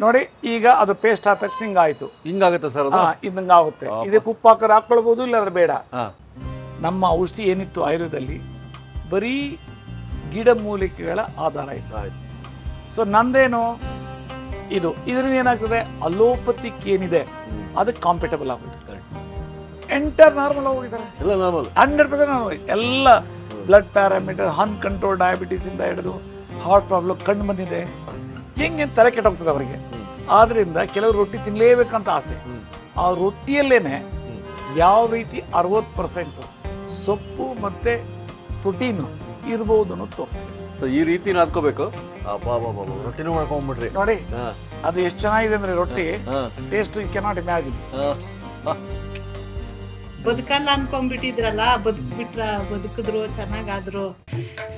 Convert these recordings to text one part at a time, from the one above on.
ನೋಡಿ ಈಗ ಅದು ಪೇಸ್ಟ್ ಆದ ತಕ್ಷಣ ಹಿಂಗಾಯ್ತು. ಹಿಂಗಾಗುತ್ತೆ ಸರ್ ಅದು? ಹಿಂಗಾಗುತ್ತೆ. ಇದಕ್ಕೆ ಉಪ್ಪು ಹಾಕಿ ಹಾಕೊಳ್ಬೋದು, ಇಲ್ಲಾಂದ್ರೆ ಬೇಡ. ನಮ್ಮ ಔಷಧಿ ಏನಿತ್ತು ಆಯುರ್ವೇದದಲ್ಲಿ ಬರೀ ಗಿಡಮೂಲಿಕೆಗಳ ಆಧಾರ ಇತ್ತು. ಸೊ ನಂದೇನು ಇದರಿಂದ ಏನಾಗ್ತದೆ, ಅಲೋಪತಿಕ್ ಏನಿದೆ ಅದಕ್ಕೆ ಕಾಂಪಿಟಬಲ್ ಆಗುತ್ತೆ. ಎಂಟರ್ ನಾರ್ಮಲ್ ಹೋಗಿದ್ದಾರೆ, ಎಲ್ಲ ನಾರ್ಮಲ್ 100% ನಾರ್ಮಲ್. ಎಲ್ಲ ಬ್ಲಡ್ ಪ್ಯಾರಾಮೀಟರ್, ಅನ್ಕಂಟ್ರೋಲ್ ಡಯಾಬಿಟೀಸ್ ಇಂದ ಹಿಡಿದು ಹಾರ್ಟ್ ಪ್ರಾಬ್ಲಮ್ ಕಂಡು ಬಂದಿದೆ. ಹೆಂಗೆ ತಲೆ ಕೆಟ್ಟೋಗ್ತದೆ ಅವರಿಗೆ. ಆದ್ರಿಂದ ಕೆಲವರು ರೊಟ್ಟಿ ತಿನ್ಲೇಬೇಕಂತ ಆಸೆ. ಆ ರೊಟ್ಟಿಯಲ್ಲೇನೆ ಯಾವ ರೀತಿ 60% ಸೊಪ್ಪು ಮತ್ತೆ ಪ್ರೋಟೀನು ಇರ್ಬೋದು ಅನ್ನೋದು ತೋರಿಸ್ತೀವಿ. ಸೊ ಈ ರೀತಿ ನಾದ್ಕೋಬೇಕು. ರೊಟ್ಟಿನೂ ಮಾಡ್ಕೊಂಡ್ಬಿಟ್ರಿ ನೋಡಿ, ಅದು ಎಷ್ಟು ಚೆನ್ನಾಗಿದೆ ಅಂದ್ರೆ ರೊಟ್ಟಿ ಟೇಸ್ಟ್ ಯು ಕೆನಾಟ್ ಇಮ್ಯಾಜಿನ್. ಬದುಕಲ್ಲ ಅನ್ಕೊಂಡ್ಬಿಟ್ಟಿದ್ರಲ್ಲ, ಬದುಕ್ಬಿಟ್ರ, ಬದುಕಿದ್ರು, ಚೆನ್ನಾಗಾದ್ರು.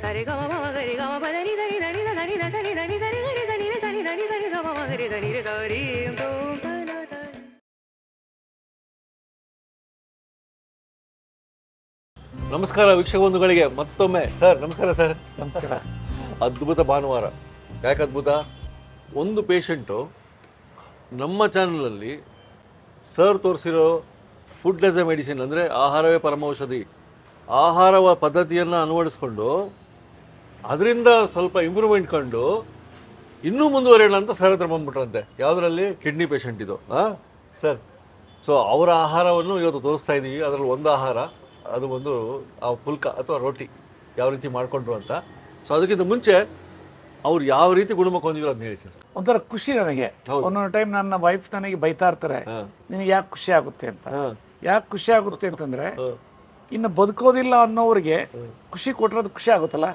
ಸರಿ ಗಮ ಮಮ ಗರಿ ಗಮ ಪದನಿ ಸರಿ ಧನಿ ಧನಿ ಧ ಸರಿ ಧನಿ ಸರಿ ಗರಿ ಸನಿ ರೆ ಸನಿ ಧನಿ ಸರಿ ಗಮ ಮಮ ಗರಿ ಧನಿ ರೆ ಸರಿ ತೋಂ ತನ ತನ. ನಮಸ್ಕಾರ ವೀಕ್ಷಕ ಬಂಧುಗಳಿಗೆ ಮತ್ತೊಮ್ಮೆ. ಸರ್ ನಮಸ್ಕಾರ. ಸರ್ ನಮಸ್ಕಾರ. ಅದ್ಭುತ ಭಾನುವಾರ. ಯಾಕೆ ಅದ್ಭುತ? ಒಂದು ಪೇಷಂಟು ನಮ್ಮ ಚಾನಲಲ್ಲಿ ಸರ್ ತೋರಿಸಿರೋ ಫುಡ್ ಆಸ್ ಎ ಮೆಡಿಸಿನ್, ಅಂದರೆ ಆಹಾರವೇ ಪರಮೌಷಧಿ, ಆಹಾರವ ಪದ್ಧತಿಯನ್ನು ಅಳವಡಿಸ್ಕೊಂಡು ಅದರಿಂದ ಸ್ವಲ್ಪ ಇಂಪ್ರೂವ್ಮೆಂಟ್ ಕಂಡು ಇನ್ನೂ ಮುಂದುವರಿಯೋಣ ಅಂತ ಸರ್ ಹತ್ರ ಬಂದ್ಬಿಟ್ರಂತೆ. ಯಾವುದರಲ್ಲಿ? ಕಿಡ್ನಿ ಪೇಷಂಟ್ ಇದು. ಸರ್, ಸೊ ಅವರ ಆಹಾರವನ್ನು ಇವತ್ತು ತೋರಿಸ್ತಾ ಇದ್ದೀವಿ. ಅದರಲ್ಲಿ ಒಂದು ಆಹಾರ, ಅದು ಒಂದು ಆ ಪುಲ್ಕ ಅಥವಾ ರೋಟಿ ಯಾವ ರೀತಿ ಮಾಡಿಕೊಂಡ್ರು ಅಂತ. ಸೊ ಅದಕ್ಕಿಂತ ಮುಂಚೆ ಅವ್ರು ಯಾವ ರೀತಿ ಗುಣಮುಖ ಹೊಂದಿದ್ರು ಅದನ್ನ ಹೇಳಿ ಸರ್. ಒಂಥರ ಖುಷಿ ನನಗೆ. ಒಂದೊಂದು ಟೈಮ್ ನನ್ನ ವೈಫ್ ನನಗೆ ಬೈತಾ ಇರ್ತಾರೆ, ನಿನಗೆ ಯಾಕೆ ಖುಷಿ ಆಗುತ್ತೆ ಅಂತ. ಯಾಕೆ ಖುಷಿ ಆಗುತ್ತೆ ಅಂತಂದ್ರೆ, ಇನ್ನು ಬದುಕೋದಿಲ್ಲ ಅನ್ನೋರಿಗೆ ಖುಷಿ ಕೊಟ್ಟಿರೋದು ಖುಷಿ ಆಗುತ್ತಲ್ಲ.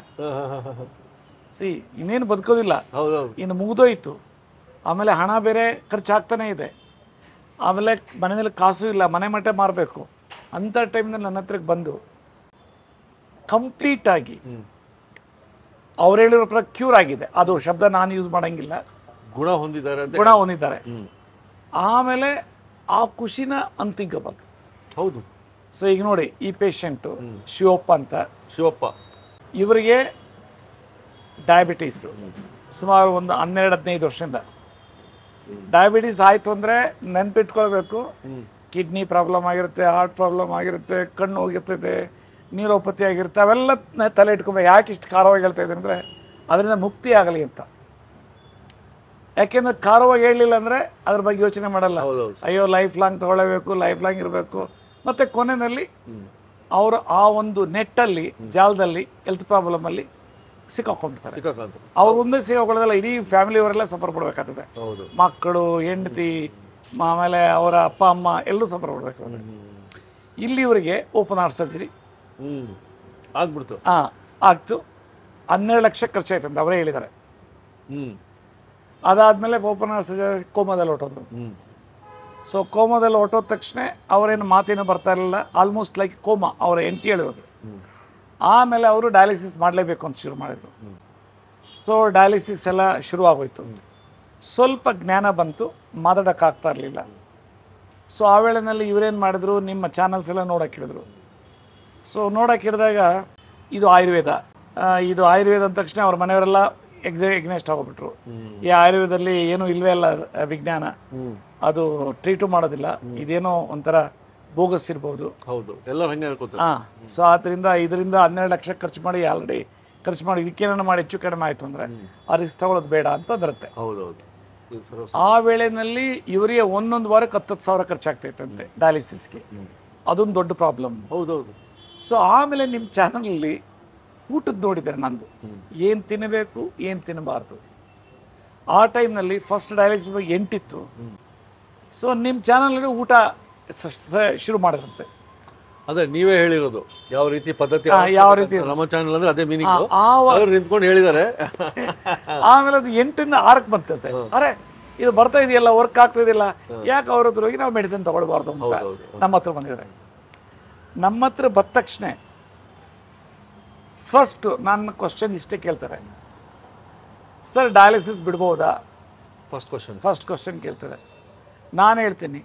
ಇನ್ನೇನು ಬದುಕೋದಿಲ್ಲ, ಇನ್ನು ಮುಗಿದೋಯ್ತು. ಆಮೇಲೆ ಹಣ ಬೇರೆ ಖರ್ಚಾಗ್ತಾನೆ ಇದೆ. ಆಮೇಲೆ ಮನೆಯಲ್ಲಿ ಕಾಸು ಇಲ್ಲ, ಮನೆ ಮಟ್ಟೆ ಮಾರಬೇಕು. ಅಂಥ ಟೈಮ್ನಲ್ಲಿ ನನ್ನ ಹತ್ರಕ್ಕೆ ಬಂದು ಕಂಪ್ಲೀಟ್ ಆಗಿ ಅವ್ರು ಹೇಳಿರೋ ಪ್ರಕಾರ ಕ್ಯೂರ್ ಆಗಿದೆ. ಅದು ಶಬ್ದ ನಾನು ಯೂಸ್ ಮಾಡಂಗಿಲ್ಲ, ಗುಣ ಹೊಂದಿದ್ದಾರೆ. ಆಮೇಲೆ ಆ ಖುಷಿನ ಅಂತಿಂಕಬಲ್. ಹೌದು. ಸೊ ಈಗ ನೋಡಿ, ಈ ಪೇಷಂಟು ಶಿವಪ್ಪ ಅಂತ. ಇವರಿಗೆ ಡಯಾಬಿಟೀಸು ಸುಮಾರು ಒಂದು 12-15 ವರ್ಷದಿಂದ. ಡಯಾಬಿಟೀಸ್ ಆಯಿತು ಅಂದರೆ ನೆನ್ಪಿಟ್ಕೊಳ್ಬೇಕು, ಕಿಡ್ನಿ ಪ್ರಾಬ್ಲಮ್ ಆಗಿರುತ್ತೆ, ಹಾರ್ಟ್ ಪ್ರಾಬ್ಲಮ್ ಆಗಿರುತ್ತೆ, ಕಣ್ಣು ಹೋಗಿರ್ತೈತೆ, ನ್ಯೂರೋಪತಿ ಆಗಿರುತ್ತೆ. ಅವೆಲ್ಲ ತಲೆ ಇಟ್ಕೊಬೇಕು. ಯಾಕೆ ಇಷ್ಟು ಖಾರವಾಗಿ ಹೇಳ್ತಾ ಇದ್ದೀನಿ ಅಂದರೆ, ಅದರಿಂದ ಮುಕ್ತಿ ಆಗಲಿ ಅಂತ. ಯಾಕೆಂದ್ರೆ ಖಾರವಾಗಿ ಹೇಳಲಿಲ್ಲ ಅಂದರೆ ಅದ್ರ ಬಗ್ಗೆ ಯೋಚನೆ ಮಾಡಲ್ಲ. ಅಯ್ಯೋ ಲೈಫ್ ಲಾಂಗ್ ತೊಗೊಳ್ಳೇಬೇಕು, ಲೈಫ್ ಲಾಂಗ್ ಇರಬೇಕು. ಮತ್ತು ಕೊನೆಯಲ್ಲಿ ಅವರು ಆ ಒಂದು ನೆಟ್ಟಲ್ಲಿ, ಜಾಲದಲ್ಲಿ, ಹೆಲ್ತ್ ಪ್ರಾಬ್ಲಮಲ್ಲಿ ಸಿಕ್ಕಾಕೊಂಡ್ಬಿಡ್ತಾರೆ. ಅವ್ರು ಮುಂದೆ ಸಿಕ್ಕಾಕೊಳ್ಳೋದಲ್ಲ, ಇಡೀ ಫ್ಯಾಮಿಲಿಯವರೆಲ್ಲ ಸಫರ್ ಪಡಬೇಕಾಗ್ತದೆ. ಮಕ್ಕಳು, ಹೆಂಡತಿ, ಆಮೇಲೆ ಅವರ ಅಪ್ಪ ಅಮ್ಮ ಎಲ್ಲರೂ ಸಫರ್ ಪಡಬೇಕು. ಇಲ್ಲಿ ಇವರಿಗೆ ಓಪನ್ ಹಾರ್ಟ್ ಸರ್ಜರಿ ಆಗ್ಬಿಡ್ತು. ಆಗ್ತು. 12 ಲಕ್ಷ ಖರ್ಚಾಯ್ತು ಅಂತ ಅವರೇ ಹೇಳಿದ್ದಾರೆ. ಅದಾದಮೇಲೆ ಓಪನ್ ಹಾರ್ಟ್ ಸರ್ಜರಿ ಕೋಮಾದಲ್ಲಿ ಹೊಟ್ಟೋದ್ರು. ಸೊ ಕೋಮಾದಲ್ಲಿ ಹೊಟ್ಟೋದ ತಕ್ಷಣ ಅವರೇನು ಮಾತೇನು ಬರ್ತಾ ಇರಲಿಲ್ಲ, ಆಲ್ಮೋಸ್ಟ್ ಲೈಕ್ ಕೋಮಾ ಅವರ ಹೆಂಡತಿ ಹೇಳಿದ್ರು. ಆಮೇಲೆ ಅವರು ಡಯಾಲಿಸಿಸ್ ಮಾಡಲೇಬೇಕು ಅಂತ ಶುರು ಮಾಡಿದ್ರು. ಸೊ ಡಯಾಲಿಸಿಸ್ ಎಲ್ಲ ಶುರುವಾಗೋಯ್ತು. ಸ್ವಲ್ಪ ಜ್ಞಾನ ಬಂತು, ಮಾತಾಡೋಕ್ಕಾಗ್ತಾ ಇರಲಿಲ್ಲ. ಸೊ ಆ ವೇಳೆಯಲ್ಲಿ ಇವರೇನು ಮಾಡಿದ್ರು, ನಿಮ್ಮ ಚಾನಲ್ಸ್ ಎಲ್ಲ ನೋಡೋಕೆ ಹಿಡಿದ್ರು. ಸೊ ನೋಡೋಕೆ ಹಿಡಿದಾಗ ಇದು ಆಯುರ್ವೇದ ಅಂದ ತಕ್ಷಣ ಅವ್ರ ಮನೆಯವರೆಲ್ಲ ಎಗ್ನೆಸ್ಟ್ ಆಗೋಗ್ಬಿಟ್ರು. ಈ ಆಯುರ್ವೇದದಲ್ಲಿ ಏನು ಇಲ್ವೇ ಅಲ್ಲ ವಿಜ್ಞಾನ, ಅದು ಟ್ರೀಟು ಮಾಡೋದಿಲ್ಲ, ಇದೇನೋ ಒಂಥರ ಬೋಗಸ್ ಇರ್ಬೋದು. ಸೊ ಆದ್ದರಿಂದ ಇದರಿಂದ 12 ಲಕ್ಷ ಖರ್ಚು ಮಾಡಿ ಆಲ್ರೆಡಿ ಖರ್ಚು ಮಾಡಿ ಇದಕ್ಕೇನ ಮಾಡಿ ಹೆಚ್ಚು ಕಡಿಮೆ ಆಯಿತು ಅಂದರೆ ಆ ರಿಸ್ಕ್ ತಗೊಳ್ಳೋದು ಬೇಡ ಅಂತ ಬರುತ್ತೆ. ಆ ವೇಳೆಯಲ್ಲಿ ಇವರಿಗೆ 1 ವಾರಕ್ಕೆ 10,000 ಖರ್ಚಾಗ್ತೈತಂತೆ ಡಯಾಲಿಸಿಸ್ಗೆ. ಅದೊಂದು ದೊಡ್ಡ ಪ್ರಾಬ್ಲಮ್. ಸೊ ಆಮೇಲೆ ನಿಮ್ಮ ಚಾನಲಲ್ಲಿ ಊಟದ್ದು ನೋಡಿದ್ದಾರೆ ನಂದು, ಏನು ತಿನ್ನಬೇಕು ಏನು ತಿನ್ನಬಾರ್ದು. ಆ ಟೈಮ್ನಲ್ಲಿ ಫಸ್ಟ್ ಡಯಾಲಿಸಿಸ್ ಬಗ್ಗೆ 8 ಇತ್ತು. ಸೊ ನಿಮ್ಮ ಚಾನಲ್ಗೆ ಊಟ ಶುರು ಮಾಡಿದಂತೆ. ಅದೇ ನೀವೇ ಹೇಳಿರೋದು ಯಾವ ರೀತಿ ಪದ್ಧತಿ, ಯಾವ ರೀತಿ ನಮ್ಮ ಚಾನಲ್ ಅಂದ್ರೆ ಅದೇ ಮೀನಿಂಗ್ ನಿಂತ್ಕೊಂಡು ಹೇಳಿದ್ದಾರೆ. ಆಮೇಲೆ ಅದು 8ಇಂದ 6ಕ್ಕೆ ಬಂತಂತೆ. ಅರೆ ಇದು ಬರ್ತಾ ಇದೆಯಲ್ಲ, ವರ್ಕ್ ಆಗ್ತಾ ಇದೆಯಲ್ಲ, ಯಾಕೆ ಅವ್ರ ಹತ್ರ ಹೋಗಿ ನಾವು ಮೆಡಿಸಿನ್ ತಗೊಳ್ಬಾರ್ದು ಅಂತ ನಮ್ಮ ಹತ್ರ ಬಂದಿದ್ದಾರೆ. ನಮ್ಮ ಹತ್ರ ಬಂದ ತಕ್ಷಣ ಫಸ್ಟ್ ನನ್ನ ಕ್ವಶನ್ ಇಷ್ಟೇ ಕೇಳ್ತಾರೆ, ಸರ್ ಡಯಾಲಿಸಿಸ್ ಬಿಡ್ಬೋದಾ? ಫಸ್ಟ್ ಕ್ವಶನ್ ಕೇಳ್ತಾರೆ. ನಾನು ಹೇಳ್ತೀನಿ,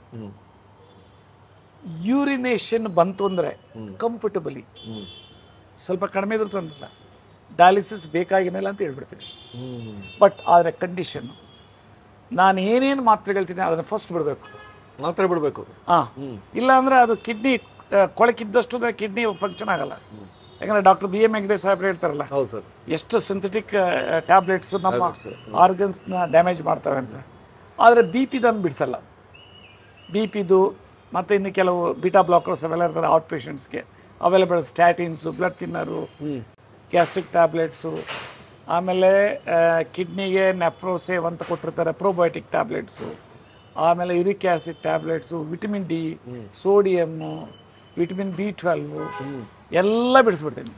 ಯೂರಿನೇಷನ್ ಬಂತು ಅಂದರೆ ಕಂಫರ್ಟಬಲಿ ಸ್ವಲ್ಪ ಕಡಿಮೆ ಇದ್ರು ತೊಂದರೆ, ಡಯಾಲಿಸಿಸ್ ಬೇಕಾಗಿಲ್ಲ ಅಂತ ಹೇಳ್ಬಿಡ್ತೀನಿ. ಬಟ್ ಆದರೆ ಕಂಡೀಷನ್ನು ನಾನು ಏನೇನು ಮಾತ್ರೆ ಹೇಳ್ತೀನಿ ಅದನ್ನು ಫಸ್ಟ್ ಬಿಡಬೇಕು. ಮಾತ್ರೆ ಬಿಡಬೇಕು. ಇಲ್ಲ ಅಂದರೆ ಅದು ಕಿಡ್ನಿ ಕೊಳಕಿದ್ದಷ್ಟು ಕಿಡ್ನಿ ಫಂಕ್ಷನ್ ಆಗಲ್ಲ. ಯಾಕಂದರೆ ಡಾಕ್ಟರ್ ಬಿ ಎಮ್ ಹೆಗ್ಡೆ ಸಾಹೇಬ್ರು ಹೇಳ್ತಾರಲ್ಲ, ಹೌದು ಸರ್, ಎಷ್ಟು ಸಿಂಥೆಟಿಕ್ ಟ್ಯಾಬ್ಲೆಟ್ಸು ನಮ್ಮ ಆರ್ಗನ್ಸ್ನ ಡ್ಯಾಮೇಜ್ ಮಾಡ್ತವೆ ಅಂತ. ಆದರೆ ಬಿ ಪಿದನ್ನು ಬಿಡಿಸಲ್ಲ. ಬಿ ಪಿದು ಮತ್ತು ಇನ್ನು ಕೆಲವು ಬೀಟಾ ಬ್ಲಾಕರ್ಸ್ ಅವೆಲ್ಲ ಇರ್ತಾರೆ ಔಟ್ ಪೇಷಂಟ್ಸ್ಗೆ available, statins, blood thinners, gastric tablets, ಆಮೇಲೆ ಕಿಡ್ನಿಗೆ ನೆಫ್ರೋಸೇವ್ ಅಂತ ಕೊಟ್ಟಿರ್ತಾರೆ ಪ್ರೋಬಯೋಟಿಕ್ ಟ್ಯಾಬ್ಲೆಟ್ಸು, ಆಮೇಲೆ uric acid tablets, vitamin D, sodium, vitamin B12 ಎಲ್ಲ ಬಿಡಿಸ್ಬಿಡ್ತೀನಿ.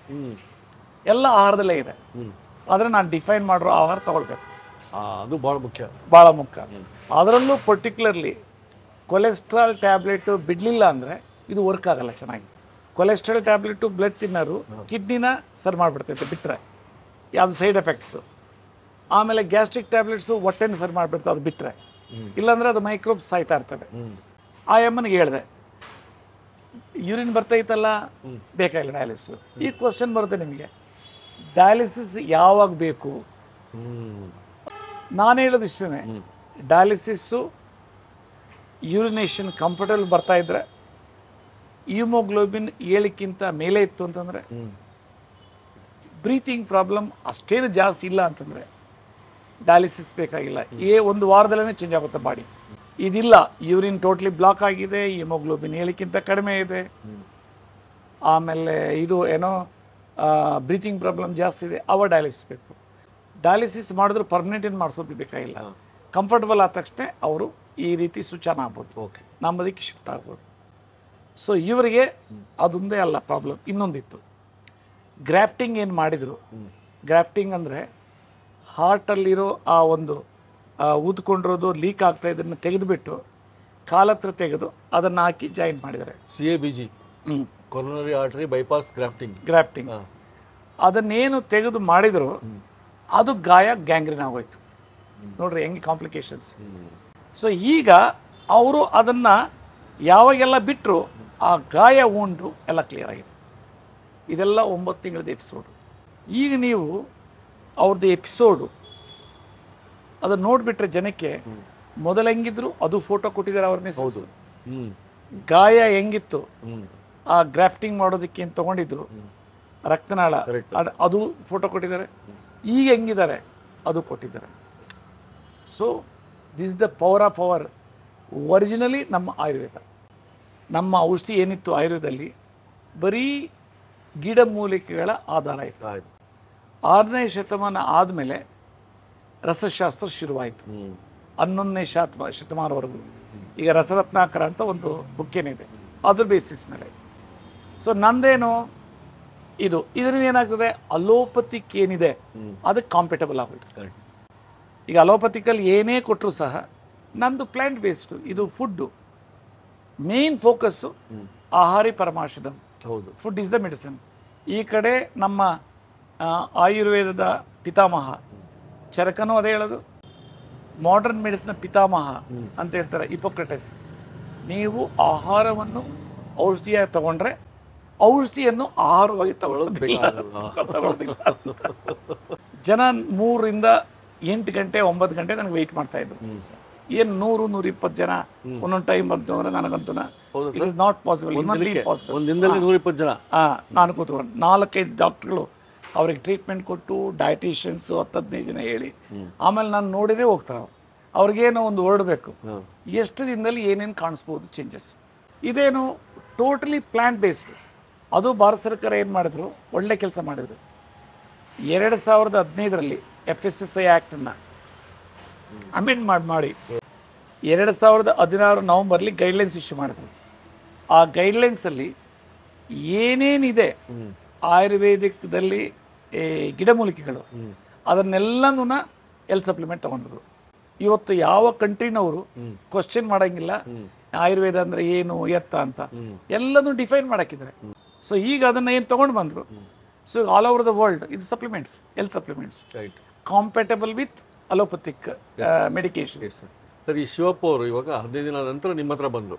ಎಲ್ಲ ಆಹಾರದಲ್ಲೇ ಇದೆ. ಆದರೆ ನಾನು ಡಿಫೈನ್ ಮಾಡಿರೋ ಆಹಾರ ತೊಗೊಳ್ಬೇಕು, ಅದು ಭಾಳ ಮುಖ್ಯ, ಭಾಳ ಮುಖ್ಯ. ಅದರಲ್ಲೂ ಪರ್ಟಿಕ್ಯುಲರ್ಲಿ ಕೊಲೆಸ್ಟ್ರಾಲ್ ಟ್ಯಾಬ್ಲೆಟು ಬಿಡಲಿಲ್ಲ ಅಂದರೆ ಇದು ವರ್ಕ್ ಆಗಲ್ಲ ಚೆನ್ನಾಗಿ. ಕೊಲೆಸ್ಟ್ರಾಲ್ ಟ್ಯಾಬ್ಲೆಟು ಬ್ಲಡ್ ತಿನ್ನರು ಕಿಡ್ನಿನ ಸರಿ ಮಾಡಿಬಿಡ್ತೈತೆ ಬಿಟ್ಟರೆ, ಯಾವುದು ಸೈಡ್ ಎಫೆಕ್ಟ್ಸು. ಆಮೇಲೆ ಗ್ಯಾಸ್ಟ್ರಿಕ್ ಟ್ಯಾಬ್ಲೆಟ್ಸು ಹೊಟ್ಟೆನ ಸರಿ ಮಾಡಿಬಿಡ್ತವೆ ಅದು ಬಿಟ್ಟರೆ, ಇಲ್ಲಾಂದರೆ ಅದು ಮೈಕ್ರೋಬ್ಸ್ ಸಾಯ್ತಾ ಇರ್ತವೆ. ಆ ಎಮ್ಮನಿಗೆ ಹೇಳಿದೆ ಯೂರಿನ್ ಬರ್ತೈತಲ್ಲ ಬೇಕಾಗಿಲ್ಲ ಡಯಾಲಿಸಿಸ್. ಈ ಕ್ವಶನ್ ಬರುತ್ತೆ ನಿಮಗೆ, ಡಯಾಲಿಸಿಸ್ ಯಾವಾಗ ಬೇಕು? ನಾನು ಹೇಳೋದು ಇಷ್ಟೇ, ಡಯಾಲಿಸಿಸ್ಸು ಯೂರಿನೇಷನ್ ಕಂಫರ್ಟಬಲ್ ಬರ್ತಾ ಇದ್ದರೆ, ಹಿಮೋಗ್ಲೋಬಿನ್ 7ಕ್ಕಿಂತ ಮೇಲೆ ಇತ್ತು ಅಂತಂದರೆ, ಬ್ರೀತಿಂಗ್ ಪ್ರಾಬ್ಲಮ್ ಅಷ್ಟೇನು ಜಾಸ್ತಿ ಇಲ್ಲ ಅಂತಂದರೆ ಡಯಾಲಿಸಿಸ್ ಬೇಕಾಗಿಲ್ಲ. ಒಂದು ವಾರದಲ್ಲೇ ಚೇಂಜ್ ಆಗುತ್ತೆ ಬಾಡಿ. ಇದಿಲ್ಲ, ಯೂರಿನ್ ಟೋಟ್ಲಿ ಬ್ಲಾಕ್ ಆಗಿದೆ, ಹಿಮೋಗ್ಲೋಬಿನ್ 7ಕ್ಕಿಂತ ಕಡಿಮೆ ಇದೆ, ಆಮೇಲೆ ಇದು ಏನೋ ಬ್ರೀತಿಂಗ್ ಪ್ರಾಬ್ಲಮ್ ಜಾಸ್ತಿ ಇದೆ, ಅವ ಡಯಾಲಿಸಿಸ್ ಬೇಕು. ಡಯಾಲಿಸಿಸ್ ಮಾಡಿದ್ರು ಪರ್ಮನೆಂಟ್ ಏನು ಮಾಡಿಸೋದು ಬೇಕಾಗಿಲ್ಲ. ಕಂಫರ್ಟಬಲ್ ಆದ ತಕ್ಷಣ ಅವರು ಈ ರೀತಿ ಸ್ವಿಚ್ ಆಗ್ಬೋದು, ಓಕೆ ನಮ್ಮದಕ್ಕೆ ಶಿಫ್ಟ್ ಆಗ್ಬೋದು. ಸೊ ಇವರಿಗೆ ಅದೊಂದೇ ಅಲ್ಲ ಪ್ರಾಬ್ಲಮ್, ಇನ್ನೊಂದಿತ್ತು. ಗ್ರಾಫ್ಟಿಂಗ್ ಏನು ಮಾಡಿದರು, ಗ್ರಾಫ್ಟಿಂಗ್ ಅಂದರೆ ಹಾರ್ಟಲ್ಲಿರೋ ಆ ಒಂದು ಊದ್ಕೊಂಡಿರೋದು ಲೀಕ್ ಆಗ್ತಾ ಇದನ್ನು ತೆಗೆದುಬಿಟ್ಟು ಕಾಲತ್ರ ತೆಗೆದು ಅದನ್ನು ಹಾಕಿ ಜಾಯಿಂಟ್ ಮಾಡಿದ್ದಾರೆ. CABG, coronary artery bypass grafting. ಅದನ್ನೇನು ತೆಗೆದು ಮಾಡಿದ್ರು ಅದು ಗಾಯ ಗ್ಯಾಂಗ್ರೀನ್ ಆಗೋಯ್ತು. ನೋಡ್ರಿ ಹೆಂಗೆ ಕಾಂಪ್ಲಿಕೇಶನ್ಸ್. ಸೊ ಈಗ ಅವರು ಅದನ್ನು ಯಾವಾಗೆಲ್ಲ ಬಿಟ್ಟರು ಆ ಗಾಯ ಉಂಡು ಎಲ್ಲ ಕ್ಲಿಯರ್ ಆಗಿದೆ. ಇದೆಲ್ಲ 9 ತಿಂಗಳದ ಎಪಿಸೋಡು. ಈಗ ನೀವು ಅವ್ರದ್ದು ಎಪಿಸೋಡು ಅದನ್ನು ನೋಡಿಬಿಟ್ರೆ ಜನಕ್ಕೆ ಮೊದಲು ಹೆಂಗಿದ್ರು ಅದು ಫೋಟೋ ಕೊಟ್ಟಿದ್ದಾರೆ ಅವ್ರ ಮಿಸ್ಸಸ್. ಗಾಯ ಹೆಂಗಿತ್ತು ಆ ಗ್ರಾಫ್ಟಿಂಗ್ ಮಾಡೋದಕ್ಕೆ ಏನು ತೊಗೊಂಡಿದ್ರು ರಕ್ತನಾಳ ಅದು ಫೋಟೋ ಕೊಟ್ಟಿದ್ದಾರೆ. ಈಗ ಹೆಂಗಿದ್ದಾರೆ ಅದು ಕೊಟ್ಟಿದ್ದಾರೆ. So this the power of our originally ನಮ್ಮ ಆಯುರ್ವೇದ. ನಮ್ಮ ಔಷಧಿ ಏನಿತ್ತು ಆಯುರ್ವೇದದಲ್ಲಿ ಬರೀ ಗಿಡಮೂಲಿಕೆಗಳ ಆಧಾರ ಇತ್ತು. 6ನೇ ಶತಮಾನ ಆದಮೇಲೆ ರಸಶಾಸ್ತ್ರ ಶುರುವಾಯಿತು, 11ನೇ ಶತಮಾನವರೆಗೂ. ಈಗ ರಸರತ್ನಾಕರ ಅಂತ ಒಂದು ಬುಕ್ ಏನಿದೆ ಅದ್ರ ಬೇಸಿಸ್ ಮೇಲೆ. ಸೊ ನಂದೇನು ಇದರಿಂದ ಏನಾಗ್ತದೆ, ಅಲೋಪತಿಕ್ ಏನಿದೆ ಅದಕ್ಕೆ ಕಾಂಪಿಟಬಲ್ ಆಗೋಯ್ತು. ಈಗ ಅಲೋಪತಿಕಲ್ಲಿ ಏನೇ ಕೊಟ್ಟರು ಸಹ ನಂದು ಪ್ಲಾಂಟ್ ಬೇಸ್ಡು, ಇದು ಫುಡ್ಡು ಮೇನ್ ಫೋಕಸ್ಸು. ಆಹಾರಿ ಪರಮಾಷಧಂ, ಹೌದು, ಫುಡ್ ಇಸ್ ದ ಮೆಡಿಸಿನ್. ಈ ಕಡೆ ನಮ್ಮ ಆಯುರ್ವೇದದ ಪಿತಾಮಹ ಚರಕನೂ ಅದೇ ಹೇಳೋದು, ಮಾಡರ್ನ್ ಮೆಡಿಸಿನ್ ಪಿತಾಮಹ ಅಂತ ಹೇಳ್ತಾರೆ ಹಿಪೋಕ್ರಟಸ್. ನೀವು ಆಹಾರವನ್ನು ಔಷಧಿಯಾಗಿ ತಗೊಂಡ್ರೆ ಔಷಧಿಯನ್ನು ಆಹಾರವಾಗಿ ತಗೊಳ್ಳೋದಿಲ್ಲ. ಜನ 3 ರಿಂದ 8 ಗಂಟೆ 9 ಗಂಟೆ ನನಗೆ ವೆಯ್ಟ್ ಮಾಡ್ತಾ ಇದ್ರು. ಏನು 100-120 ಜನ ಒಂದೊಂದು ಟೈಮ್ ಬಂತು ಅಂದ್ರೆ ನನಗಂತೂ ಇಟ್ ಇಸ್ ನಾಟ್ ಪಾಸಿಬಲ್. ಒಂದು ದಿನದಲ್ಲಿ 120 ಜನ ನಾನು ಕೂತ್ಕೊಂಡು 4-5 ಡಾಕ್ಟ್ರುಗಳು ಅವ್ರಿಗೆ ಟ್ರೀಟ್ಮೆಂಟ್ ಕೊಟ್ಟು ಡಯಟಿಷಿಯನ್ಸು 10-15 ಜನ ಹೇಳಿ ಆಮೇಲೆ ನಾನು ನೋಡಿದ್ರೆ ಹೋಗ್ತಾರೆ. ಅವ್ರಿಗೇನೋ ಒಂದು ಹೊರಡಬೇಕು, ಎಷ್ಟು ದಿನದಲ್ಲಿ ಏನೇನು ಕಾಣಿಸ್ಬೋದು ಚೇಂಜಸ್. ಇದೇನು ಟೋಟಲಿ ಪ್ಲಾಂಟ್ ಬೇಸ್ಡ್. ಅದು ಭಾರತ ಸರ್ಕಾರ ಏನು ಮಾಡಿದ್ರು, ಒಳ್ಳೆ ಕೆಲಸ ಮಾಡಿದ್ರು. 2015ರಲ್ಲಿ FSSAI ಆ್ಯಕ್ಟನ್ನು ಅಮೆಂಡ್ ಮಾಡಿ 2016 ನವಂಬರ್ಲಿ ಗೈಡ್ಲೈನ್ಸ್ ಇಶ್ಯೂ ಮಾಡಿದ್ರು. ಆ ಗೈಡ್ಲೈನ್ಸಲ್ಲಿ ಏನೇನಿದೆ ಆಯುರ್ವೇದಿಕದಲ್ಲಿ ಗಿಡಮೂಲಿಕೆಗಳು ಅದನ್ನೆಲ್ಲನೂ ಹೆಲ್ತ್ ಸಪ್ಲಿಮೆಂಟ್ ತೊಗೊಂಡ್ರು. ಇವತ್ತು ಯಾವ ಕಂಟ್ರಿನವರು ಕ್ವಶನ್ ಮಾಡೋಂಗಿಲ್ಲ ಆಯುರ್ವೇದ ಅಂದರೆ ಏನು ಎತ್ತ ಅಂತ, ಎಲ್ಲನೂ ಡಿಫೈನ್ ಮಾಡಾಕಿದ್ದಾರೆ. ಸೊ ಈಗ ಅದನ್ನು ಏನು ತೊಗೊಂಡು ಬಂದರು. So all over the world ಇದು supplements, health supplements compatible with allopathic medication. Sir, ಈ ಶಿವಪ್ಪ ಅವರು ಇವಾಗ 15 ದಿನ ನಂತರ ನಿಮ್ಮ ಹತ್ರ ಬಂದರು,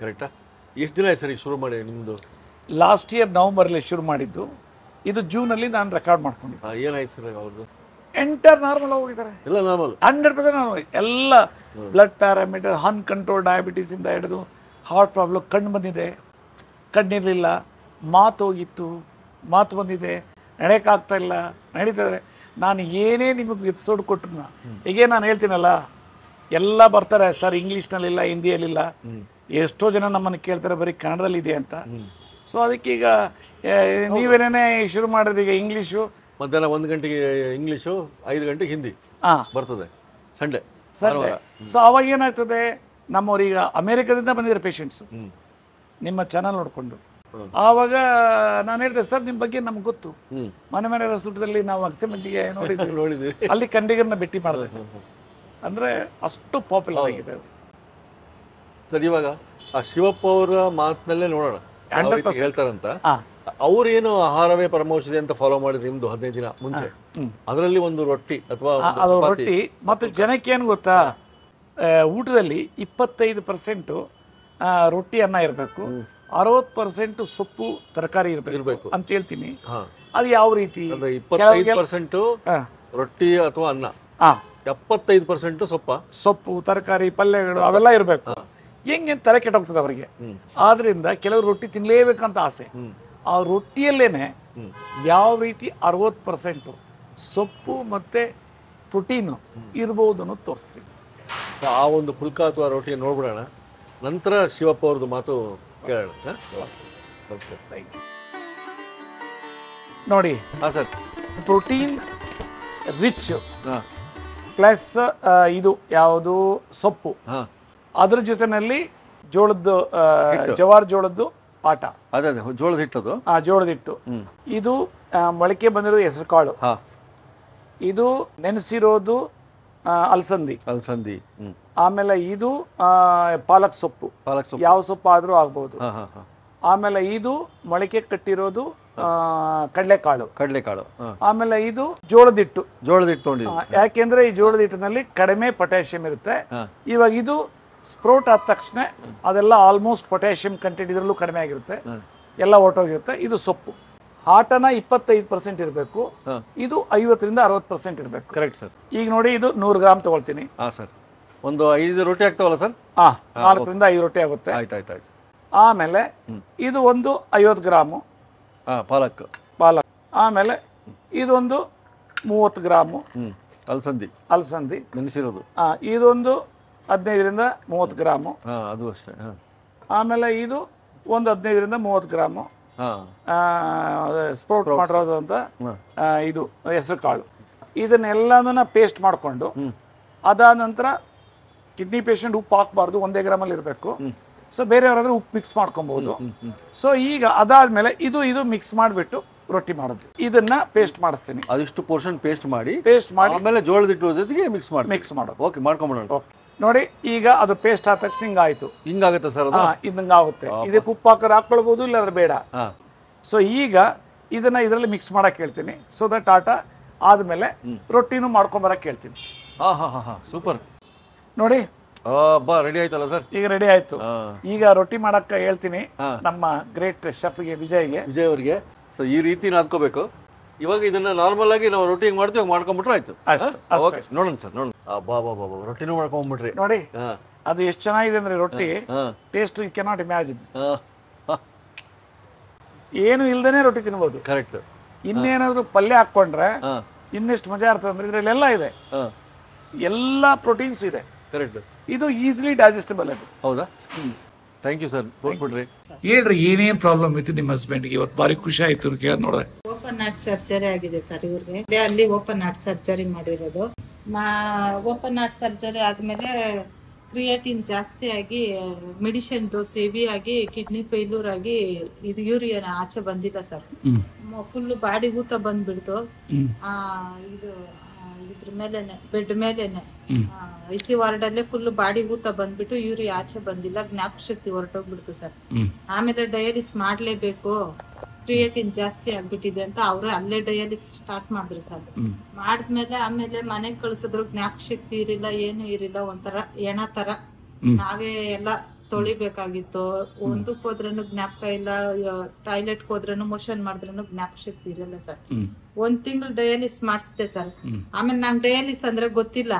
ಕರೆಕ್ಟಾ? ಎಷ್ಟು ದಿನ ಆಯ್ತು ಸರ್ ಈಗ ಶುರು ಮಾಡಿ ನಿಮ್ಮದು? ಲಾಸ್ಟ್ ಇಯರ್ ನವಂಬರ್ಲಿ ಶುರು ಮಾಡಿದ್ದು, ಇದು ಜೂನಲ್ಲಿ ನಾನು ರೆಕಾರ್ಡ್ ಮಾಡ್ಕೊಂಡಿದ್ದೆ. ಏನಾಯ್ತು ಸರ್ ಅವ್ರದ್ದು? ಎಂಟರ್ ನಾರ್ಮಲ್ ಹೋಗಿದ್ದಾರೆ, ಎಲ್ಲ ನಾರ್ಮಲ್ 100% ನಾರ್ಮಲ್. ಎಲ್ಲ ಬ್ಲಡ್ ಪ್ಯಾರಾಮೀಟರ್, ಅನ್ಕಂಟ್ರೋಲ್ ಡಯಾಬಿಟೀಸಿಂದ ಹಿಡಿದು ಹಾರ್ಟ್ ಪ್ರಾಬ್ಲಮ್, ಕಣ್ಣು ಬಂದಿದೆ, ಕಣ್ಣಿರಲಿಲ್ಲ, ಮಾತು ಹೋಗಿತ್ತು, ಮಾತು ಬಂದಿದೆ, ನಡೆಯೋಕ್ಕಾಗ್ತಾ ಇಲ್ಲ, ನಡೀತಿದ್ರೆ. ನಾನು ಏನೇ ನಿಮಗೆ ಎಪಿಸೋಡ್ ಕೊಟ್ಟರು ಹೀಗೆ ನಾನು ಹೇಳ್ತೀನಲ್ಲ, ಎಲ್ಲ ಬರ್ತಾರೆ ಸರ್ ಇಂಗ್ಲೀಷ್ನಲ್ಲಿಲ್ಲ, ಹಿಂದಿಯಲ್ಲಿಲ್ಲ. ಎಷ್ಟೋ ಜನ ನಮ್ಮನ್ನು ಕೇಳ್ತಾರೆ ಬರೀ ಕನ್ನಡದಲ್ಲಿ ಇದೆ ಅಂತ. ಸೊ ಅದಕ್ಕೀಗ ನೀವೇನೇ ಶುರು ಮಾಡಿದ್ರೆ ಈಗ ಇಂಗ್ಲೀಷು ಮಧ್ಯಾಹ್ನ 1 ಗಂಟೆಗೆ ಇಂಗ್ಲೀಷು, 5 ಗಂಟೆಗೆ ಹಿಂದಿ ಬರ್ತದೆ ಸಂಡೇ. ಸೊ ಅವಾಗ ಏನಾಗ್ತದೆ, ನಮ್ಮವ್ರೀಗ ಅಮೇರಿಕಾದಿಂದ ಬಂದಿದ್ದಾರೆ ಪೇಷಂಟ್ಸು ನಿಮ್ಮ ಚಾನಲ್ ನೋಡಿಕೊಂಡು. ಆವಾಗ ನಾನು ಹೇಳಿದೆ ಸರ್ ನಿಮ್ಮ ಬಗ್ಗೆ ನಮ್ಗೆ ಗೊತ್ತು, ಮನೆ ರಸೂಟದಲ್ಲಿ ನಾವು ಅಗಸೆ ಮಂಜಿಗೆ ನೋಡಿದ್ವಿ, ಅಲ್ಲಿ ಕಂಡಿಗರನ್ನ ಭೇಟಿ ಮಾಡಿದೆ. ಅಂದರೆ ಅಷ್ಟು ಪಾಪ್ಯುಲರ್ ಆಗಿದೆ ಅದು. ಸರ್ ಇವಾಗ ಆ ಶಿವಪ್ಪ ಅವರ ಮಾತಿನಲ್ಲೇ ನೋಡೋಣ, ಹೇಳ್ತಾರಂತ ಅವ್ರೇನು ಆಹಾರವೇ ಪರಮೌಷಧಿ ಅಂತ ಫಾಲೋ ಮಾಡಿದ್ರು ನಿಮ್ದು 15 ದಿನ ಮುಂಚೆ. ಅದರಲ್ಲಿ ಒಂದು ರೊಟ್ಟಿ ಅಥವಾ ಅದು ರೊಟ್ಟಿ ಮತ್ತು ಜನಕ್ಕೆ ಏನು ಗೊತ್ತಾ, ಊಟದಲ್ಲಿ 25% ರೊಟ್ಟಿ ಅನ್ನ ಇರಬೇಕು, 60% ಸೊಪ್ಪು ತರಕಾರಿ ಇರಬೇಕು ಅಂತ ಹೇಳ್ತೀನಿ. ಅದು ಯಾವ ರೀತಿ? 25% ರೊಟ್ಟಿ ಅಥವಾ ಅನ್ನ, 75% ಸೊಪ್ಪು ತರಕಾರಿ ಪಲ್ಯಗಳು ಅವೆಲ್ಲ ಇರಬೇಕು. ಹೆಂಗೆ ತಲೆ ಕೆಟ್ಟೋಗ್ತದೆ ಅವರಿಗೆ. ಆದ್ರಿಂದ ಕೆಲವರು ರೊಟ್ಟಿ ತಿನ್ಲೇಬೇಕಂತ ಆಸೆ. ಆ ರೊಟ್ಟಿಯಲ್ಲೇನೆ ಯಾವ ರೀತಿ 60% ಸೊಪ್ಪು ಮತ್ತೆ ಪ್ರೋಟೀನು ಇರ್ಬೋದು ಅನ್ನೋದು ತೋರಿಸ್ತೀನಿ. ಆ ಒಂದು ಪುಲ್ಕ ಅಥವಾ ರೊಟ್ಟಿಯನ್ನು ನೋಡ್ಬಿಡೋಣ, ನಂತರ ಶಿವಪ್ಪ ಅವ್ರದ್ದು ಮಾತು ಕೇಳೋಣ. ನೋಡಿ ಸರ್, ಪ್ರೋಟೀನ್ ರಿಚ್ ಪ್ಲಸ್ ಇದು ಯಾವುದು ಸೊಪ್ಪು, ಅದ್ರ ಜೊತೆನಲ್ಲಿ ಜೋಳದ್ದು ಜವಾರ್ ಜೋಳದ್ದು ಆಟ, ಅದೇ ಜೋಳದ ಹಿಟ್ಟದು, ಜೋಳದ ಹಿಟ್ಟು. ಇದು ಮೊಳಕೆ ಬಂದಿರೋ ಹೆಸರು ಕಾಳು, ಇದು ನೆನೆಸಿರೋದು ಅಲಸಂದಿ. ಆಮೇಲೆ ಇದು ಪಾಲಕ್ ಸೊಪ್ಪು, ಯಾವ ಸೊಪ್ಪು ಆದ್ರೂ ಆಗ್ಬಹುದು. ಆಮೇಲೆ ಇದು ಮೊಳಕೆ ಕಟ್ಟಿರೋದು ಕಡಲೆಕಾಳು. ಆಮೇಲೆ ಇದು ಜೋಳದ ಹಿಟ್ಟು. ಯಾಕೆಂದ್ರೆ ಈ ಜೋಳದ ಹಿಟ್ಟಿನಲ್ಲಿ ಕಡಿಮೆ ಪೊಟ್ಯಾಷಿಯಂ ಇರುತ್ತೆ. ಇವಾಗ ಇದು ಸ್ಪ್ರೌಟ್ ಆದ ತಕ್ಷಣ ಅದೆಲ್ಲ ಆಲ್ಮೋಸ್ಟ್ ಪೊಟ್ಯಾಷಿಯಂ ಕಂಟೆಂಟ್ ಇದರಲ್ಲೂ ಕಡಿಮೆ ಆಗಿರುತ್ತೆ, ಎಲ್ಲ ಹೊರಟೋಗಿರುತ್ತೆ. ಇದು ಸೊಪ್ಪು. ಆಟನ 25% ಇರಬೇಕು, ಇದು 50ರಿಂದ 60% ಇರಬೇಕು. Correct sir. ಈಗ ನೋಡಿ ಇದು 100 ಗ್ರಾಮ್ ತಗೊಳ್ತೀನಿ. ಸರ್, ಒಂದು 5 ರೊಟ್ಟಿ ಆಗ್ತಾವಲ್ಲ ಸರ್? 4ರಿಂದ 5 ರೊಟ್ಟಿ ಆಗುತ್ತೆ. ಆಯ್ತು. ಆಮೇಲೆ ಇದು ಒಂದು 50 ಗ್ರಾಮು ಪಾಲಕ್. ಆಮೇಲೆ ಇದೊಂದು 30 ಗ್ರಾಮು ಅಲಸಂದಿ ನೆನೆಸಿರೋದು. ಇದೊಂದು 15ರಿಂದ 30 ಗ್ರಾಮು. ಅದು ಅಷ್ಟೇ. ಆಮೇಲೆ ಇದು ಒಂದು 15ರಿಂದ 30 ಗ್ರಾಮು ಸ್ಪ್ರೌಟ್ ಮಾಡಿರೋದು ಅಂತ ಇದು ಹೆಸರು ಕಾಳು. ಇದನ್ನೆಲ್ಲನ ಪೇಸ್ಟ್ ಮಾಡಿಕೊಂಡು, ಅದಾದ ನಂತರ ಕಿಡ್ನಿ ಪೇಷಂಟ್ ಉಪ್ಪು ಹಾಕಬಾರ್ದು, 1 ಗ್ರಾಮಲ್ಲಿ ಇರಬೇಕು. ಸೊ ಬೇರೆಯವರಾದ್ರೆ ಉಪ್ಪು ಮಿಕ್ಸ್ ಮಾಡ್ಕೊಬಹುದು. ಸೊ ಈಗ ಅದಾದ್ಮೇಲೆ ಇದು ಮಿಕ್ಸ್ ಮಾಡಿಬಿಟ್ಟು ರೊಟ್ಟಿ ಮಾಡೋದು. ಇದನ್ನ ಪೇಸ್ಟ್ ಮಾಡಿಸ್ತೀನಿ. ಅದಿಷ್ಟು ಪೋರ್ಷನ್ ಪೇಸ್ಟ್ ಮಾಡಿ ಆಮೇಲೆ ಜೋಳದ ಹಿಟ್ಟು ಜೊತೆಗೆ ಮಿಕ್ಸ್ ಮಾಡೋದು. ಓಕೆ, ಮಾಡ್ಕೊಂಬಿಡೋಣ. ನೋಡಿ ಈಗ ಅದು ಪೇಸ್ಟ್ ಆದ ತಕ್ಷಣ ಹಿಂಗಾಗುತ್ತೆ ಸರ್. ಹಿಂಗಾಗುತ್ತೆ. ಇದಕ್ಕೆ ಉಪ್ಪು ಹಾಕೊಳ್ಬಹುದು, ಇಲ್ಲಾಂದ್ರೆ ಬೇಡ. ಸೊ ಈಗ ಇದನ್ನ ಇದರಲ್ಲಿ ಮಿಕ್ಸ್ ಮಾಡಕ್ ಹೇಳ್ತೀನಿ. ಸೊ ದಟ್ ಆಟ ಆದ್ಮೇಲೆ ರೊಟ್ಟಿನೂ ಮಾಡ್ಕೊಂಬರಕ್ ಹೇಳ್ತೀನಿ. ಸೂಪರ್. ನೋಡಿ ರೆಡಿ ಆಯ್ತಲ್ಲ ಸರ್? ಈಗ ರೆಡಿ ಆಯ್ತು. ಈಗ ರೊಟ್ಟಿ ಮಾಡಕ್ ಹೇಳ್ತೀನಿ ನಮ್ಮ ಗ್ರೇಟ್ ಶೆಫ್ಗೆ ವಿಜಯ್ ಅವ್ರಿಗೆ. ಸೊ ಈ ರೀತಿ ನಾದ್ಕೋಬೇಕು. ಇವಾಗ ಇದನ್ನ ನಾರ್ಮಲ್ ಆಗಿ ನಾವು ರೊಟ್ಟಿ ಮಾಡ್ತೀವಿ, ಮಾಡ್ಕೊಂಡ್ಬಿಟ್ರೆ ಆಯ್ತು. ನೋಡೋಣ ಸರ್, ನೋಡೋಣ. ರೊಟ್ಟಿನೂ ಮಾಡ್ಕೊಂಡ್ಬಿಟ್ರಿ ನೋಡಿ. ಅದು ಎಷ್ಟು ಚೆನ್ನಾಗಿದೆ ಅಂದ್ರೆ ರೊಟ್ಟಿ ಟೇಸ್ಟ್ ಯು ಕೆನಾಟ್ ಇಮ್ಯಾಜಿನ್. ಏನು ಇಲ್ದೇನೆ ರೊಟ್ಟಿ ತಿನ್ಬೋದು. ಕರೆಕ್ಟ್. ಇನ್ನೇನಾದ್ರು ಪಲ್ಯ ಹಾಕೊಂಡ್ರೆ ಇನ್ನೆಷ್ಟು ಮಜಾ ಇರ್ತದೆ ಅಂದ್ರೆ ಇದ್ರಲ್ಲೆಲ್ಲ ಇದೆ, ಎಲ್ಲ ಪ್ರೋಟೀನ್ಸ್ ಇದೆ. ಕರೆಕ್ಟ್. ಇದು ಈಸಿಲಿ ಡೈಜೆಸ್ಟಬಲ್ ಅದು. ಹೌದಾ? ಥ್ಯಾಂಕ್ ಯು ಸರ್, ತೋರಿಸ್ಬಿಡ್ರಿ. ಹೇಳ್ರಿ ಏನೇನ್ ಪ್ರಾಬ್ಲಮ್ ಇತ್ತು ನಿಮ್ಮ ಹಸ್ಬೆಂಡ್ಗೆ? ಇವತ್ತು ಭಾರಿ ಖುಷಿ ಆಯ್ತು ಕೇಳಿ ನೋಡ್ರೆ. ಓಪನ್ ಹಾರ್ಟ್ ಸರ್ಜರಿ ಆಗಿದೆ ಸರ್ ಇವ್ರಿಗೆ. ಅಲ್ಲಿ ಓಪನ್ ಹಾರ್ಟ್ ಸರ್ಜರಿ ಮಾಡಿರೋದು. ಓಪನ್ ಹಾರ್ಟ್ ಸರ್ಜರಿ ಆದ್ಮೇಲೆ ಕ್ರಿಯೇಟಿನ್ ಜಾಸ್ತಿ ಆಗಿ ಮೆಡಿಸಿನ್ ಡೋಸ್ ಹೆವಿ ಆಗಿ ಕಿಡ್ನಿ ಫೇಲ್ಯೂರ್ ಆಗಿ ಇದು ಯೂರಿಯನ್ ಆಚೆ ಬಂದಿಲ್ಲ ಸರ್. ಫುಲ್ ಬಾಡಿ ಊತ ಬಂದ್ಬಿಡ್ತು. ಇದು ಇದ್ರ ಮೇಲೆನೆ ಬೆಡ್ ಮೇಲೆನೆ ಐಸಿ ವಾರ್ಡ್ ಅಲ್ಲೇ ಫುಲ್ ಬಾಡಿ ಊತ ಬಂದ್ಬಿಟ್ಟು ಯೂರಿ ಆಚೆ ಬಂದಿಲ್ಲ, ಜ್ಞಾಪಕ ಶಕ್ತಿ ಹೊರಟೋಗ್ಬಿಡ್ತು ಸರ್. ಆಮೇಲೆ ಡಯಾಲಿಸ್ ಮಾಡ್ಲೇಬೇಕು, ಕ್ರಿಯೇಟಿನ್ ಜಾಸ್ತಿ ಆಗ್ಬಿಟ್ಟಿದೆ ಅಂತ ಅವ್ರೆ ಅಲ್ಲೇ ಡಯಾಲಿಸ್ ಸ್ಟಾರ್ಟ್ ಮಾಡಿದ್ರು ಸರ್. ಮಾಡಿದ್ಮೇಲೆ ಆಮೇಲೆ ಮನೆಗ್ ಕಳ್ಸಿದ್ರು, ಜ್ಞಾಪಕ ಶಕ್ತಿ ಇರಿಲ್ಲ, ಏನು ಇರಿಲ್ಲ, ಒಂಥರ ಎಣ ತರ ನಾವೇ ಎಲ್ಲ ತೊಳಿಬೇಕಾಗಿತ್ತು. ಒಂದಕ್ಕೆ ಹೋದ್ರೂ ಜ್ಞಾಪಕ ಇಲ್ಲ, ಟಾಯ್ಲೆಟ್ ಹೋದ್ರೂ ಮೋಷನ್ ಮಾಡಿದ್ರೂ ಜ್ಞಾಪಕ ಶಕ್ತಿ ಇರಲ್ಲ ಸರ್. 1 ತಿಂಗಳು ಡಯಾಲಿಸ್ ಮಾಡಿಸ್ದೆ ಸರ್. ಆಮೇಲೆ ನಾನ್ ಡಯಾಲಿಸ್ ಅಂದ್ರೆ ಗೊತ್ತಿಲ್ಲ.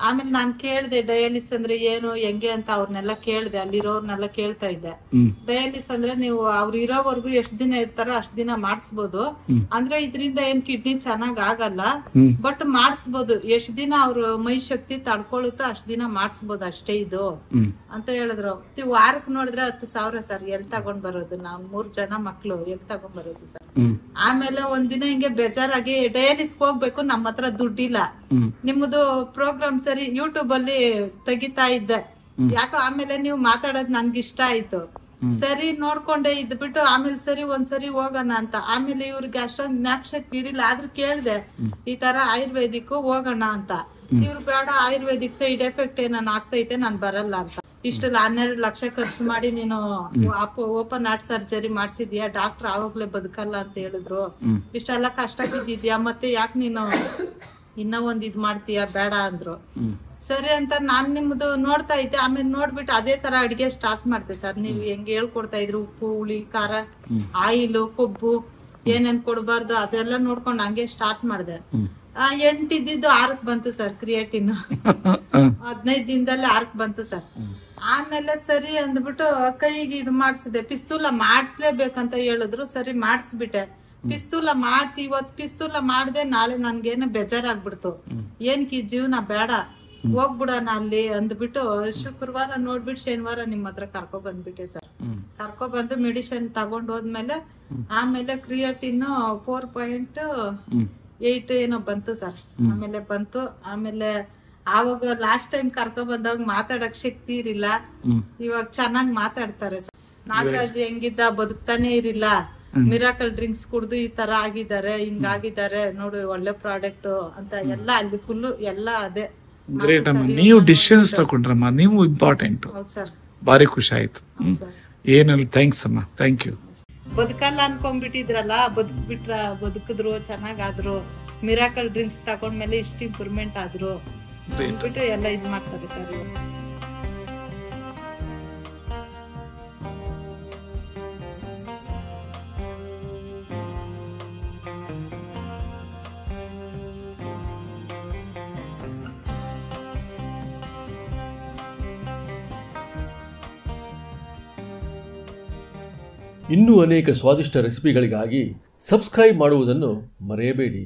ಆಮೇಲೆ ನಾನ್ ಕೇಳ್ದೆ ಡಯಾಲಿಸ್ ಅಂದ್ರೆ ಏನು ಹೆಂಗೆ ಅಂತ ಅವ್ರನ್ನೆಲ್ಲ ಕೇಳ್ದೆ, ಅಲ್ಲಿರೋರ್ನೆಲ್ಲ ಕೇಳ್ತಾ ಇದ್ದೆ. ಡಯಾಲಿಸ್ ಅಂದ್ರೆ ನೀವು ಅವ್ರು ಇರೋವರೆಗೂ ಎಷ್ಟ್ ದಿನ ಇರ್ತಾರೋ ಅಷ್ಟ್ ದಿನ ಮಾಡಿಸ್ಬೋದು, ಅಂದ್ರೆ ಇದರಿಂದ ಏನ್ ಕಿಡ್ನಿ ಚೆನ್ನಾಗ್ ಆಗಲ್ಲ, ಬಟ್ ಮಾಡಿಸ್ಬೋದು. ಎಷ್ಟ್ ದಿನ ಅವ್ರ ಮೈ ಶಕ್ತಿ ತಡ್ಕೊಳುತ್ತೋ ಅಷ್ಟ್ ದಿನ ಮಾಡಿಸ್ಬೋದು ಅಷ್ಟೇ ಇದು ಅಂತ ಹೇಳಿದ್ರು. ವಾರಕ್ ನೋಡಿದ್ರೆ 10,000 ಸರ್. ಎಲ್ ತಗೊಂಡ್ ಬರೋದು? ನಾವ್ 3 ಜನ ಮಕ್ಳು ಎಲ್ ತಗೊಂಡ್ ಬರೋದು ಸರ್? ಆಮೇಲೆ ಒಂದಿನ ಹಿಂಗೆ ಬೇಜಾರಾಗಿ ಡಯಾಲಿಸ್ ಹೋಗ್ಬೇಕು, ನಮ್ಮ ಹತ್ರ ದುಡ್ಡಿಲ್ಲ, ನಿಮ್ಮದು ಪ್ರೋಗ್ರಾಮ್ ಸರಿ ಯೂಟ್ಯೂಬ್ ಅಲ್ಲಿ ತೆಗಿತಾ ಇದ್ದೆ, ಯಾಕೋ ಆಮೇಲೆ ನೀವು ಮಾತಾಡೋದ್ ನನ್ಗೆ ಇಷ್ಟ ಆಯ್ತು. ಸರಿ ನೋಡ್ಕೊಂಡೆ ಇದ್ಬಿಟ್ಟು ಆಮೇಲೆ ಸರಿ ಒಂದ್ಸರಿ ಹೋಗೋಣ ಅಂತ. ಆಮೇಲೆ ಇವ್ರಿಗೆ ಅಷ್ಟೊಂದ್ ಜ್ಞಾಪಶಕ್ತಿ ಇರಿಲ್ಲ, ಆದ್ರೂ ಕೇಳ್ದೆ ಈ ತರ ಆಯುರ್ವೇದಿಕ್ ಹೋಗೋಣ ಅಂತ. ಇವ್ರು ಬೇಡ, ಆಯುರ್ವೇದಿಕ್ ಸೈಡ್ ಎಫೆಕ್ಟ್ ಏನಾನ ಆಗ್ತೈತೆ, ನಾನ್ ಬರಲ್ಲ ಅಂತ. ಇಷ್ಟೆಲ್ಲ 12 ಲಕ್ಷ ಖರ್ಚು ಮಾಡಿ ನೀನು ಓಪನ್ ಹಾರ್ಟ್ ಸರ್ಜರಿ ಮಾಡ್ಸಿದ್ಯಾ, ಡಾಕ್ಟರ್ ಆವಾಗ್ಲೇ ಬದುಕಲ್ಲ ಅಂತ ಹೇಳಿದ್ರು. ಇಷ್ಟೆಲ್ಲ ಕಷ್ಟ ಬಿದ್ದಿದ್ಯಾ, ಮತ್ತೆ ಯಾಕೆ ನೀನು ಇನ್ನ ಒಂದ್ ಇದ್ ಮಾಡ್ತೀಯ, ಬೇಡ ಅಂದ್ರು. ಸರಿ ಅಂತ ನಾನ್ ನಿಮ್ದು ನೋಡ್ತಾ ಇದ್ದೆ. ಆಮೇಲೆ ನೋಡ್ಬಿಟ್ಟು ಅದೇ ತರ ಅಡಿಗೆ ಸ್ಟಾರ್ಟ್ ಮಾಡ್ದೆ ಸರ್. ನೀವ್ ಹೆಂಗ್ ಹೇಳ್ಕೊಡ್ತಾ ಇದ್ರು, ಉಪ್ಪು, ಹುಳಿ, ಖಾರ, ಆಯಿಲ್, ಕೊಬ್ಬು ಏನೇನ್ ಕೊಡ್ಬಾರ್ದು ಅದೆಲ್ಲ ನೋಡ್ಕೊಂಡ್ ಹಂಗೆ ಸ್ಟಾರ್ಟ್ ಮಾಡ್ದೆ. 8 ಇದ್ದಿದ್ದು 6ಕ್ಕೆ ಬಂತು ಸರ್ ಕ್ರಿಯೇಟಿನ್. 15 ದಿನದಲ್ಲಿ 6ಕ್ಕೆ ಬಂತು ಸರ್. ಆಮೇಲೆ ಸರಿ ಅಂದ್ಬಿಟ್ಟು ಕೈಗೆ ಇದು ಮಾಡ್ಸಿದೆ. ಪಿಸ್ತೂಲ ಮಾಡಿಸ್ಲೇಬೇಕಂತ ಹೇಳಿದ್ರು, ಸರಿ ಮಾಡಿಸ್ಬಿಟ್ಟೆ. ಪಿಸ್ತೂಲ ಮಾಡ್ಸಿ ಇವತ್ ಪಿಸ್ತೂಲ ಮಾಡ್ದೆ, ನಾಳೆ ನನ್ಗೇನು ಬೇಜಾರಾಗ್ಬಿಡ್ತು. ಏನ್ಕಿ ಜೀವನ ಬೇಡ, ಹೋಗ್ಬಿಡೋಣ ಅಲ್ಲಿ ಅಂದ್ಬಿಟ್ಟು ಶುಕ್ರವಾರ ನೋಡ್ಬಿಟ್ಟು ಶನಿವಾರ ನಿಮ್ ಹತ್ರ ಕರ್ಕೊ ಬಂದ್ಬಿಟ್ಟೆ ಸರ್. ಕರ್ಕೊ ಬಂದು ಮೆಡಿಸಿನ್ ತಗೊಂಡ್ ಹೋದ್ಮೇಲೆ ಆಮೇಲೆ ಕ್ರಿಯೇಟಿನ್ 4.8 ಏನೋ ಬಂತು ಸರ್. ಆಮೇಲೆ ಬಂತು. ಆಮೇಲೆ ಆವಾಗ ಲಾಸ್ಟ್ ಟೈಮ್ ಕರ್ಕೊ ಬಂದಾಗ ಮಾತಾಡಕ್ ಶಕ್ತಿ ಇರಿಲ್ಲ, ಇವಾಗ ಚೆನ್ನಾಗ್ ಮಾತಾಡ್ತಾರೆ ಸರ್. ನಾಗರಾಜ್ ಹೆಂಗಿದ್ದ, ಬದುಕ್ತಾನೆ ಇರಿಲ್ಲ, ಮಿರಾಕಲ್ ಡ್ರಿಂಕ್ಸ್ ಕುಡ್ದು ಈ ತರ ಆಗಿದ್ದಾರೆ, ಹಿಂಗಾಗಿದ್ದಾರೆ ನೋಡು, ಒಳ್ಳೆ ಪ್ರಾಡಕ್ಟ್ ಅಂತ ಎಲ್ಲ ಅಲ್ಲಿ ಫುಲ್ ಎಲ್ಲ ಅದೇ. ಗ್ರೇಟ್ ಅಮ್ಮ, ನೀವು ಡಿಸಿಷನ್ಸ್ ತಗೊಂಡ್ರಮ್ಮ, ನೀವು ಇಂಪಾರ್ಟೆಂಟ್. ಬಾರಿ ಖುಷಿ ಆಯ್ತು. ಏನಲ್ಲಿ ಥ್ಯಾಂಕ್ಸ್ ಅಮ್ಮ, ಥ್ಯಾಂಕ್ ಯು. ಬದುಕಲ್ಲ ಅನ್ಕೊಂಡ್ಬಿಟ್ಟಿದ್ರಲ್ಲ, ಬದುಕಿದ್ರು, ಚೆನ್ನಾಗಾದ್ರು. ಮಿರಾಕಲ್ ಡ್ರಿಂಕ್ಸ್ ತಗೊಂಡ್ಮೇಲೆ ಇಷ್ಟು ಇಂಪ್ರೂವ್ಮೆಂಟ್ ಆದ್ರು ಅಂದ್ಬಿಟ್ಟು ಎಲ್ಲ ಇದ್ ಮಾಡ್ತಾರೆ ಸರ್. ಇನ್ನೂ ಅನೇಕ ಸ್ವಾದಿಷ್ಟ ರೆಸಿಪಿಗಳಿಗಾಗಿ ಸಬ್ಸ್ಕ್ರೈಬ್ ಮಾಡುವುದನ್ನು ಮರೆಯಬೇಡಿ.